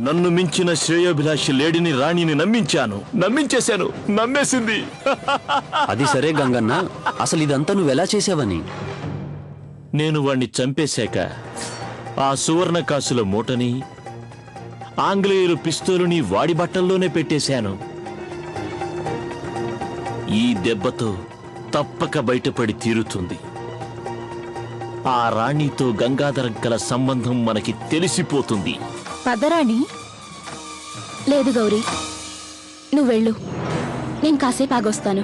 నన్ను మించిన శ్రేయోభిలాషి లేడిని రాణిని నమ్మేశాను. నమ్మేసింది. అది సరే గంగన్న, అసలు ఇదంతా నువ్వెలా చేసావని? నేను వాణ్ణి చంపేశాక ఆ సువర్ణ కాసుల మూటని, ఆంగ్లేయులు పిస్తోలుని వాడి బట్టల్లోనే పెట్టేశాను. ఈ దెబ్బతో తప్పక బయటపడి తీరుతుంది. ఆ రాణితో గంగాధరం గల సంబంధం మనకి తెలిసిపోతుంది. పదరాణి. లేదు గౌరీ, నువ్వెళ్ళు, నేను కాసేపు ఆగొస్తాను.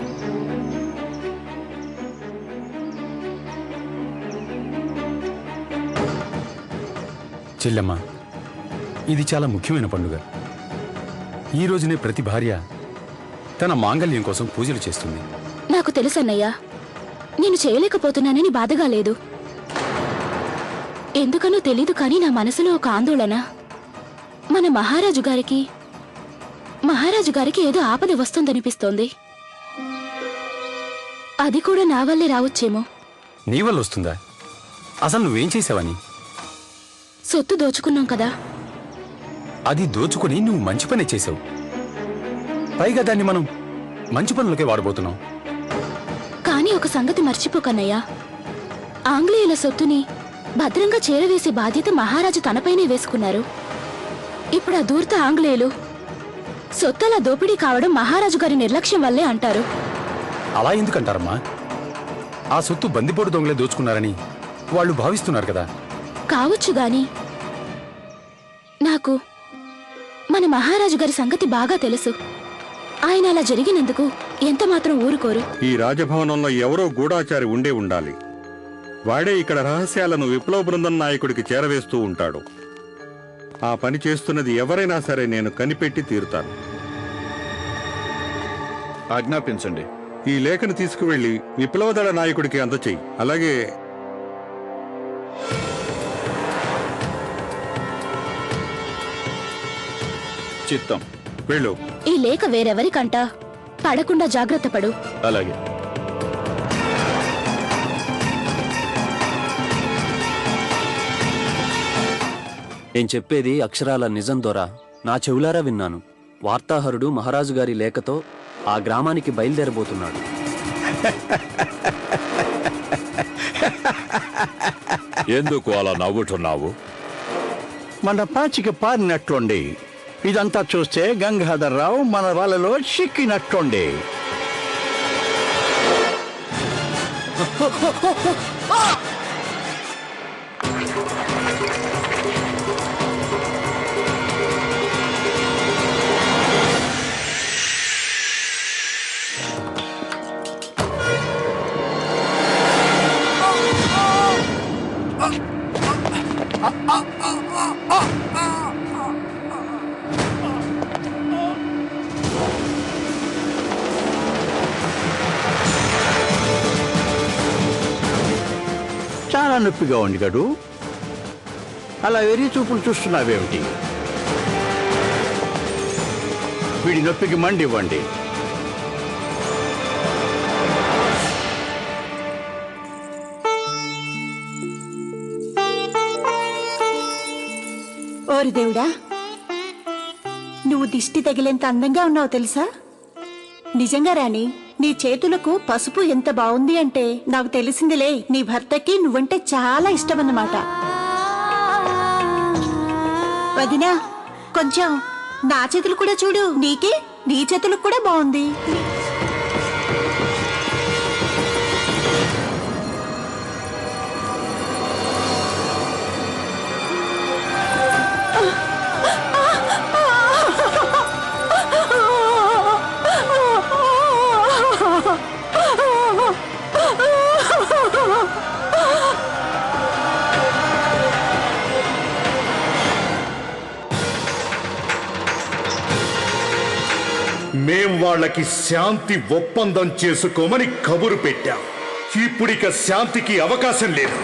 చెల్లెమ్మ, ఇది చాలా ముఖ్యమైన పండుగ. ఈ రోజునే ప్రతి భార్య తన మాంగళ్యం కోసం పూజలు చేస్తుంది. నాకు తెలుసన్నయ్యా, నేను చేయలేకపోతున్నానని బాధగా లేదు. ఎందుకనో తెలీదు కానీ నా మనసులో ఒక ఆందోళన. మన మహారాజు గారికి ఏదో ఆపద వస్తుందనిపిస్తోంది. అది కూడా నా వల్లే రావచ్చేమో. నీ వల్ల వస్తుందా? అసలు నువ్వేం చేసావని? సొత్తు దోచుకున్నాం కదా. అది దోచుకుని నువ్వు మంచి పనే చేసావు. పైగా దాన్ని మనం మంచి పనులకే వాడబోతున్నాం. కానీ ఒక సంగతి మర్చిపోకన్నయ్యా, ఆంగ్లేయుల సొత్తుని భద్రంగా చేరవేసే బాధ్యత మహారాజు తనపైనే వేసుకున్నారు. ఇప్పుడు ఆ దూర్త ఆంగ్లేయులు సొత్తలా దోపిడీ కావడం మహారాజు గారి నిర్లక్ష్యం వల్లే అంటారు. అలా ఎందుకంటారమ్మా? ఆ సొత్తు బందిపోటు దొంగలే దోచుకున్నారని వాళ్ళు భావిస్తున్నారు కదా. కావచ్చు గాని నాకు మన మహారాజు గారి సంగతి బాగా తెలుసు. ఆయన అలా జరిగినందుకు ఎంత మాత్రం ఊరుకోరు. ఈ రాజభవనంలో ఎవరో గూఢాచారి ఉండే ఉండాలి. వాడే ఇక్కడ రహస్యాలను విప్లవ బృందం నాయకుడికి చేరవేస్తూ ఉంటాడు. ఆ పని చేస్తున్నది ఎవరైనా సరే నేను కనిపెట్టి తీరుతాను. ఆజ్ఞాపించండి. ఈ లేఖను తీసుకువెళ్లి విప్లవదళ నాయకుడికి అందచేయి. అలాగే చిత్తం. వెళ్ళు. ఈ లేఖ వేరెవరికంటా పడకుండా జాగ్రత్త పడు. అలాగే. నేను చెప్పేది అక్షరాల నిజం దొరా. నా చెవులారా విన్నాను. వార్తాహరుడు మహారాజు గారి లేఖతో ఆ గ్రామానికి బయలుదేరబోతున్నాడు. ఎందుకు అలా నవ్వుతున్నావు? మన పాచిక పారినట్లుండి. ఇదంతా చూస్తే గంగాధర్రావు మన వాళ్ళలో చిక్కినట్లుండి. చాలా నొప్పిగా ఉంది గడు. అలా వెర్రి చూపులు చూస్తున్నావేమిటి? వీడి నొప్పికి మండివ్వండి. ఓరి దేవుడా, నువ్వు దిష్టి తగిలేంత అందంగా ఉన్నావు తెలుసా? నిజంగా రాణి, నీ చేతులకు పసుపు ఎంత బాగుంది అంటే నాకు తెలిసిందిలే, నీ భర్తకి నువ్వంటే చాలా ఇష్టమన్నమాట. వదినా, కొంచెం నా చేతులు కూడా చూడు. నీ చేతులకు కూడా బాగుంది. మేం వాళ్ళకి శాంతి ఒప్పందం చేసుకోమని కబురు పెట్టాం. ఇప్పుడిక శాంతికి అవకాశం లేదు.